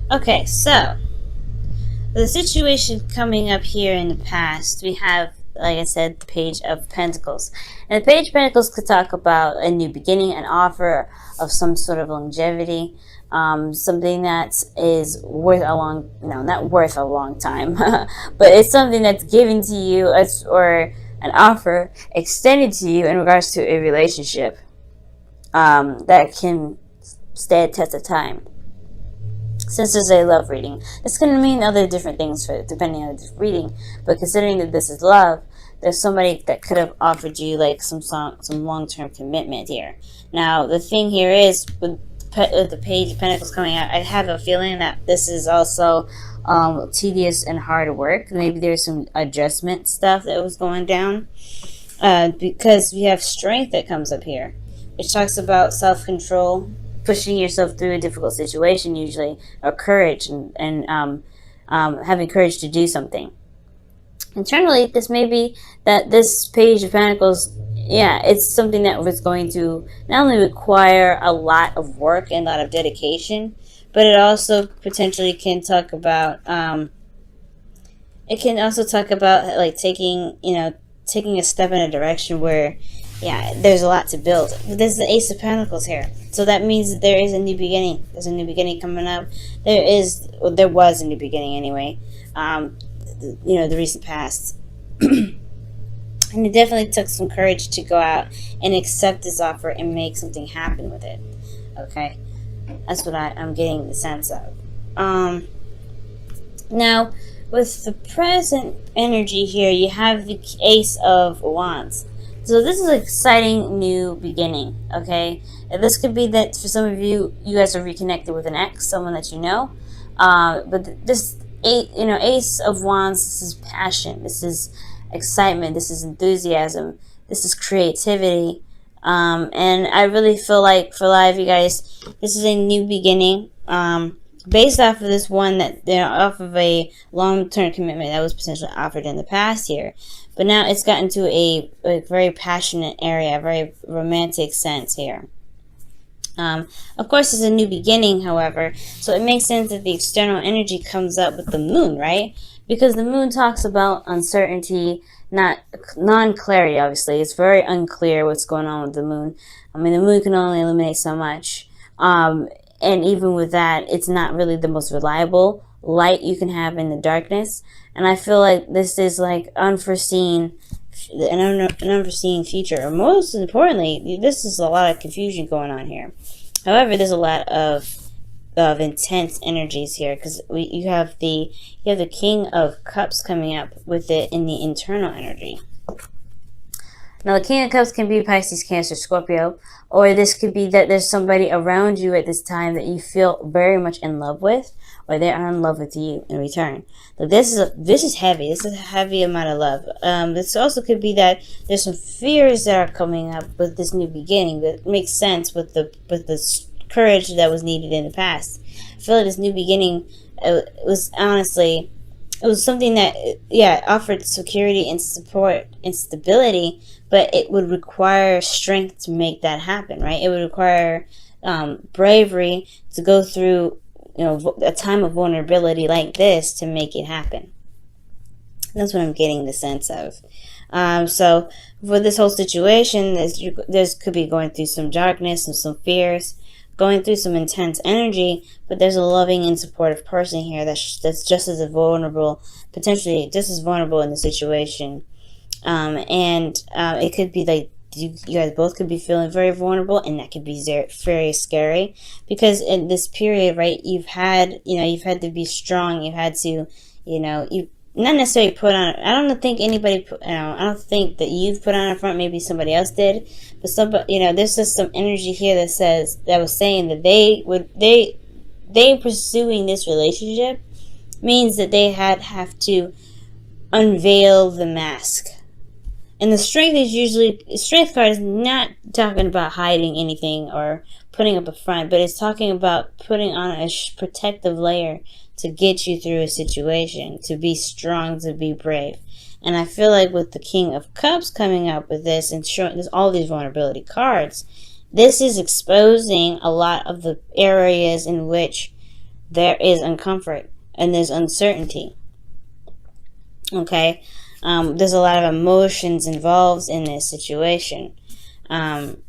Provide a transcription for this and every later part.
Okay, so the situation coming up here in the past, we have, like I said, the Page of Pentacles. And the Page of Pentacles could talk about a new beginning, an offer of some sort of longevity, something that is worth a long, no, not worth a long time, but it's something that's given to you, or an offer extended to you in regards to a relationship that can stand the test of time. Since there's a love reading, this can mean other different things for depending on the reading. But considering that this is love, there's somebody that could have offered you like some long-term commitment here. Now the thing here is with the Page of Pentacles coming out, I have a feeling that this is also tedious and hard work. Maybe there's some adjustment stuff that was going down, because we have Strength that comes up here, which talks about self-control, pushing yourself through a difficult situation usually, or courage, and having courage to do something. Internally, this may be that this Page of Pentacles, yeah, it's something that was going to not only require a lot of work and a lot of dedication, but it also potentially can talk about, it can also talk about like taking a step in a direction where, yeah, there's a lot to build. But there's the Ace of Pentacles here. So that means that there is a new beginning. There's a new beginning coming up. There was a new beginning anyway. The recent past. And it definitely took some courage to go out and accept this offer and make something happen with it. Okay? That's what I'm getting the sense of. Now, with the present energy here, you have the Ace of Wands. So this is an exciting new beginning, okay? And this could be that for some of you, you guys are reconnected with an ex, someone that you know. But this, Ace of Wands, this is passion, this is excitement, this is enthusiasm, this is creativity. And I really feel like for a lot of you guys, this is a new beginning. Based off of this one off of a long-term commitment that was potentially offered in the past year. But now it's gotten to a very passionate area, a very romantic sense here. Of course, it's a new beginning, however, so it makes sense that the external energy comes up with the moon, right? Because the moon talks about uncertainty, not non-clarity, obviously. It's very unclear what's going on with the moon. I mean, the moon can only illuminate so much. And even with that, it's not really the most reliable light you can have in the darkness. And I feel like this is like an unforeseen future. Or most importantly, this is a lot of confusion going on here. However, there's a lot of intense energies here, because you have the King of Cups coming up with it in the internal energy. Now, the King of Cups can be Pisces, Cancer, Scorpio, or this could be that there's somebody around you at this time that you feel very much in love with, or they are in love with you in return. So this is heavy. This is a heavy amount of love. This also could be that there's some fears that are coming up with this new beginning that makes sense with the courage that was needed in the past. I feel like this new beginning was honestly. It was something that, yeah, offered security and support and stability, but it would require strength to make that happen, right? It would require bravery to go through, a time of vulnerability like this to make it happen. That's what I'm getting the sense of. So for this whole situation, there's could be going through some darkness and some fears, going through some intense energy, but there's a loving and supportive person here that's just as vulnerable, potentially just as vulnerable in the situation. It could be like you guys both could be feeling very vulnerable, and that could be very scary, because in this period, right, you've had to be strong. You've had to, you not necessarily put on. I don't think anybody. I don't think that you've put on a front. Maybe somebody else did. But there's just some energy here that was saying that they pursuing this relationship means that they have to unveil the mask. And the strength card is not talking about hiding anything or putting up a front, but it's talking about putting on a protective layer to get you through a situation, to be strong, to be brave. And I feel like with the King of Cups coming up with this and showing there's all these vulnerability cards, this is exposing a lot of the areas in which there is uncomfort and there's uncertainty. Okay, there's a lot of emotions involved in this situation. And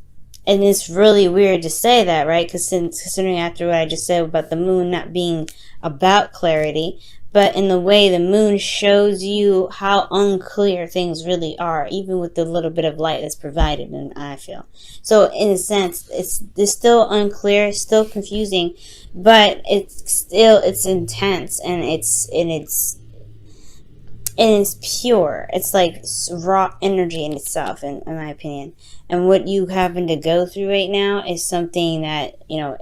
it's really weird to say that, right? Because considering after what I just said about the moon not being about clarity, but in the way the moon shows you how unclear things really are, even with the little bit of light that's provided, and I feel. So in a sense, it's still unclear, still confusing, but it's intense, and it's pure. It's like raw energy in itself, in my opinion. And what you happen to go through right now is something that,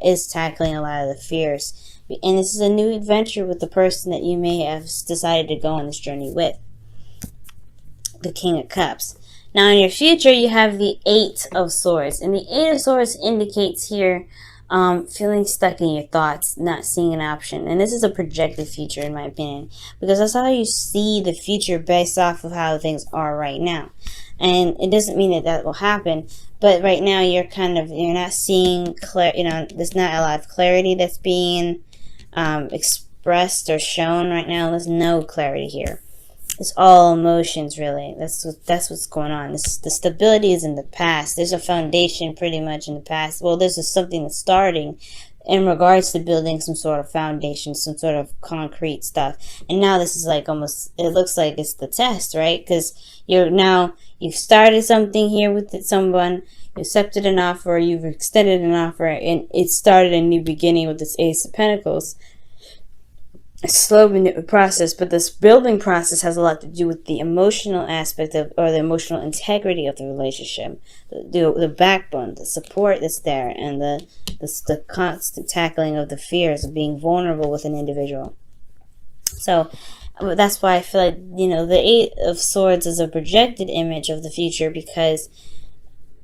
is tackling a lot of the fears. And this is a new adventure with the person that you may have decided to go on this journey with. The King of Cups. Now in your future, you have the Eight of Swords. And the Eight of Swords indicates here feeling stuck in your thoughts, not seeing an option. And this is a projected future, in my opinion, because that's how you see the future based off of how things are right now. And it doesn't mean that will happen, but right now you're not seeing there's not a lot of clarity that's being expressed or shown right now. There's no clarity here. It's all emotions, really. That's what's going on. The stability is in the past. There's a foundation pretty much in the past. Well, there's something that's starting in regards to building some sort of foundation, some sort of concrete stuff. And now this is like almost, it looks like it's the test, right? Because you've started something here with someone, you accepted an offer, you've extended an offer, and it started a new beginning with this Ace of Pentacles. It's slow process, but this building process has a lot to do with the emotional aspect or the emotional integrity of the relationship, the backbone, the support that's there, and the constant tackling of the fears of being vulnerable with an individual. So that's why I feel like, the Eight of Swords is a projected image of the future, because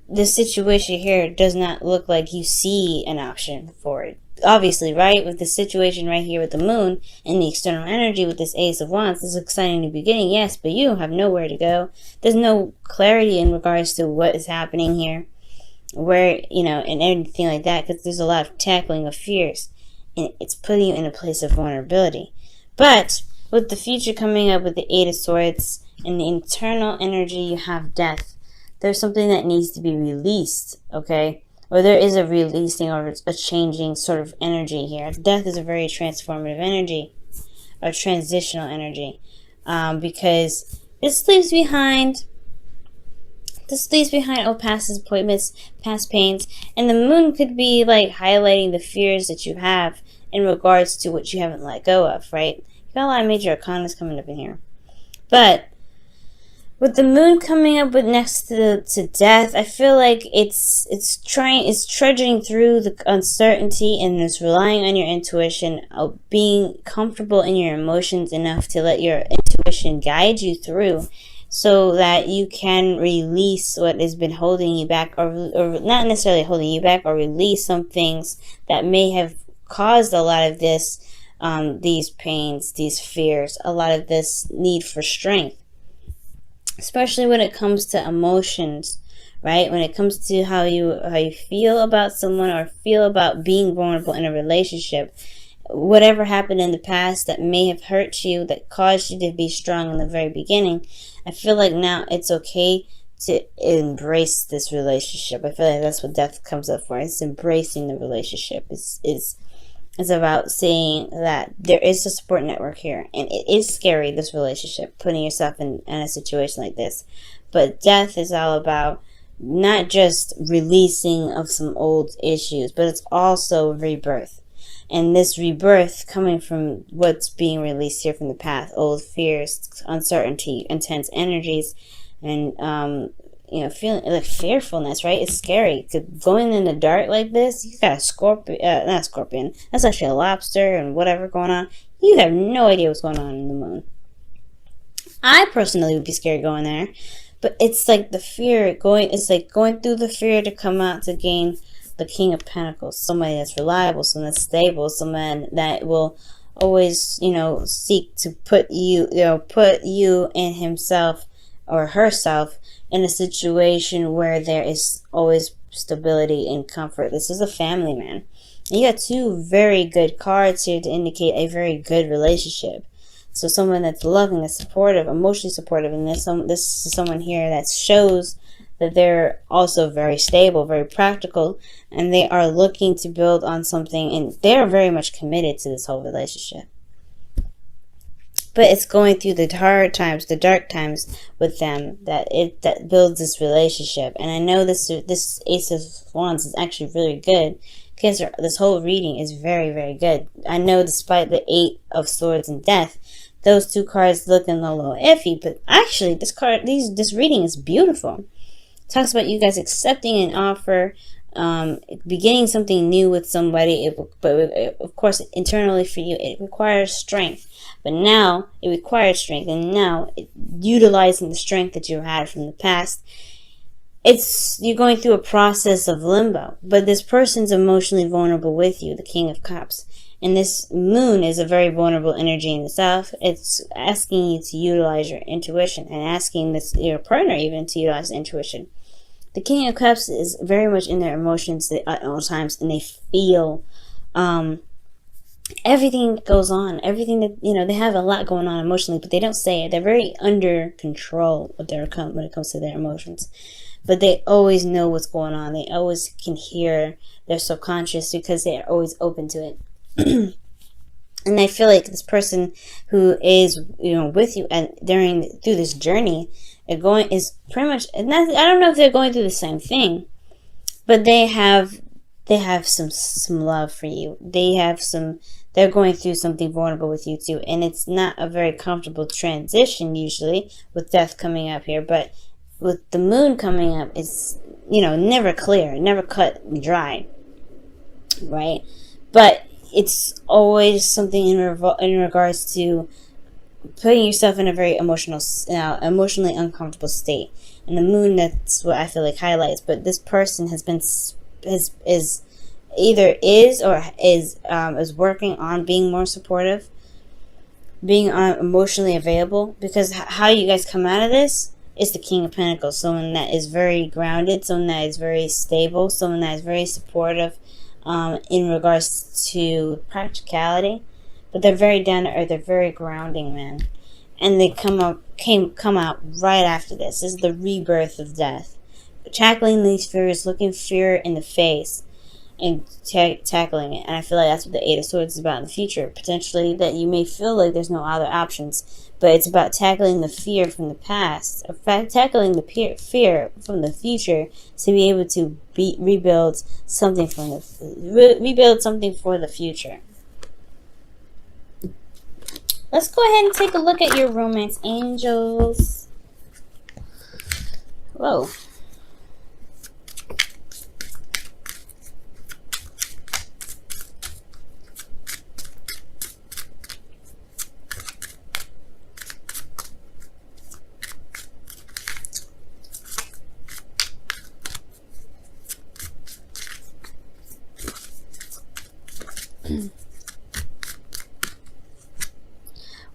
this situation here does not look like you see an option for it. Obviously, right, with the situation right here with the moon and the external energy with this Ace of Wands, this is an exciting new beginning, yes, but you have nowhere to go. There's no clarity in regards to what is happening here, where, and anything like that, because there's a lot of tackling of fears, and it's putting you in a place of vulnerability. But with the future coming up with the Eight of Swords and the internal energy, you have death. There's something that needs to be released, okay? Or there is a releasing or a changing sort of energy here. Death is a very transformative energy, or transitional energy, because this leaves behind old past disappointments, past pains, and the moon could be like highlighting the fears that you have in regards to what you haven't let go of, right? You got a lot of major arcanas coming up in here, but with the moon coming up with next to death, I feel like it's trudging through the uncertainty, and it's relying on your intuition, of being comfortable in your emotions enough to let your intuition guide you through, so that you can release what has been holding you back, or not necessarily holding you back, or release some things that may have caused a lot of this, these pains, these fears, a lot of this need for strength. Especially when it comes to emotions, right? When it comes to how you feel about someone, or feel about being vulnerable in a relationship. Whatever happened in the past that may have hurt you, that caused you to be strong in the very beginning, I feel like now it's okay to embrace this relationship. I feel like that's what death comes up for. It's embracing the relationship. It's about saying that there is a support network here, and it is scary, this relationship, putting yourself in a situation like this. But death is all about not just releasing of some old issues, but it's also rebirth. And this rebirth coming from what's being released here from the past, old fears, uncertainty, intense energies, and feeling like fearfulness, right? It's scary. Going in the dark like this, you got a scorpion, not scorpion, that's actually a lobster and whatever going on. You have no idea what's going on in the moon. I personally would be scared going there, but it's like the fear it's like going through the fear to come out to gain the King of Pentacles, somebody that's reliable, someone that's stable, someone that will always, seek to put you in himself or herself in a situation where there is always stability and comfort. This is a family man. And you got two very good cards here to indicate a very good relationship. So someone that's loving, that's supportive, emotionally supportive, and this is someone here that shows that they're also very stable, very practical, and they are looking to build on something, and they're very much committed to this whole relationship. But it's going through the hard times, the dark times with them that builds this relationship. And I know this Ace of Wands is actually really good. Cancer, this whole reading is very, very good. I know despite the 8 of Swords and Death, those two cards looking a little iffy, but actually this reading is beautiful. It talks about you guys accepting an offer, beginning something new with somebody. Of course, internally for you, it requires strength. But now it requires strength, and now utilizing the strength that you had from the past, you're going through a process of limbo. But this person's emotionally vulnerable with you, the King of Cups. And this moon is a very vulnerable energy in itself. It's asking you to utilize your intuition, and asking your partner even to utilize intuition. The King of Cups is very much in their emotions at all times, and they feel everything that goes on, everything that, they have a lot going on emotionally, but they don't say it. They're very under control when it comes to their emotions. But they always know what's going on. They always can hear their subconscious because they are always open to it. And I feel like this person who is, with you and through this journey, is pretty much, I don't know if they're going through the same thing, but they have some love for you. They're going through something vulnerable with you too, and it's not a very comfortable transition usually with death coming up here, but with the moon coming up, it's, never clear, never cut dry, right? But it's always something in regards to putting yourself in a very emotionally uncomfortable state. And the moon, that's what I feel like highlights. But this person is working on being more supportive, being emotionally available. Because how you guys come out of this is the King of Pentacles, someone that is very grounded, someone that is very stable, someone that is very supportive in regards to practicality. But they're very down to earth. They're very grounding, man. And they come out right after this. This is the rebirth of death. Tackling these fears, looking fear in the face, and tackling it. And I feel like that's what the 8 of Swords is about in the future. Potentially that you may feel like there's no other options, but it's about tackling the fear from the past, or tackling the fear from the future to be able to rebuild something for the future. Let's go ahead and take a look at your romance angels. Whoa.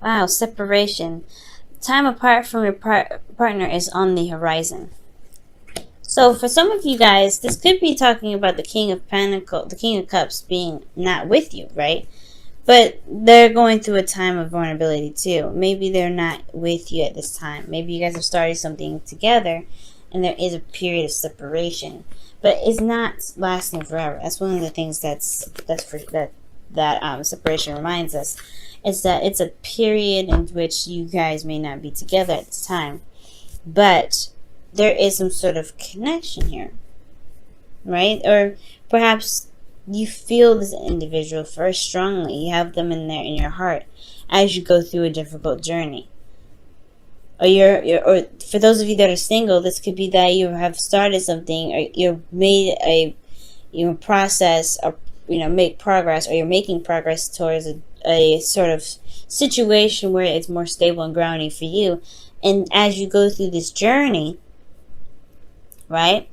Wow, separation. Time apart from your partner is on the horizon. So for some of you guys, this could be talking about the King of Cups being not with you, right? But they're going through a time of vulnerability too. Maybe they're not with you at this time. Maybe you guys have started something together, and there is a period of separation. But it's not lasting forever. That's one of the things that separation reminds us. Is that it's a period in which you guys may not be together at this time, but there is some sort of connection here, right? Or perhaps you feel this individual very strongly. You have them in your heart as you go through a difficult journey. Or for those of you that are single, this could be that you have started something, or you've made a process, or make progress, or you're making progress towards a sort of situation where it's more stable and grounding for you. And as you go through this journey, right,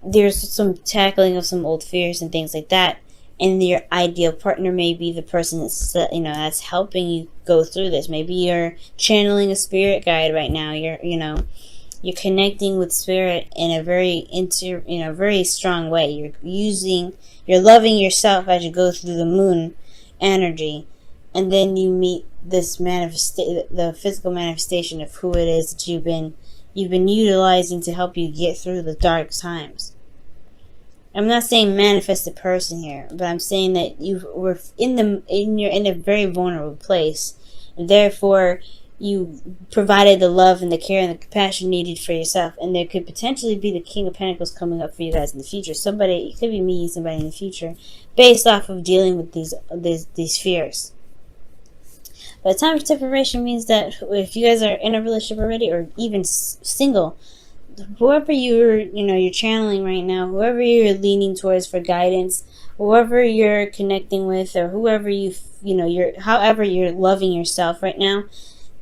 there's some tackling of some old fears and things like that. And your ideal partner may be the person that's helping you go through this. Maybe you're channeling a spirit guide right now. You're connecting with spirit in a very very strong way. You're using You're loving yourself as you go through the moon energy, and then you meet this the physical manifestation of who it is that you've been utilizing to help you get through the dark times. I'm not saying manifest a person here, but I'm saying that you were you're in a very vulnerable place, and therefore you provided the love and the care and the compassion needed for yourself. And there could potentially be the King of Pentacles coming up for you guys in the future. Somebody, it could be me, somebody in the future, based off of dealing with these fears. But time for separation means that if you guys are in a relationship already, or even single, whoever you're channeling right now, whoever you're leaning towards for guidance, whoever you're connecting with, or whoever however you're loving yourself right now,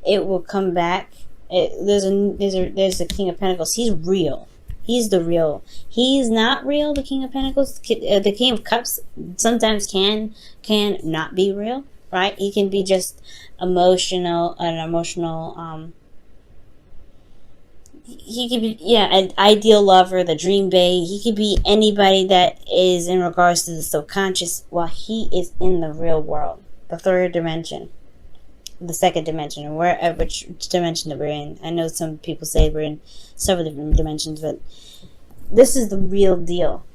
it will come back. There's a King of Pentacles. He's real. He's the real. He's not real. The King of Pentacles, the King of Cups, sometimes can not be real. Right? He can be just an emotional. He could be, an ideal lover, the dream babe. He could be anybody that is in regards to the subconscious, while he is in the real world, the third dimension, the second dimension, or wherever dimension that we're in. I know some people say we're in several different dimensions, but this is the real deal.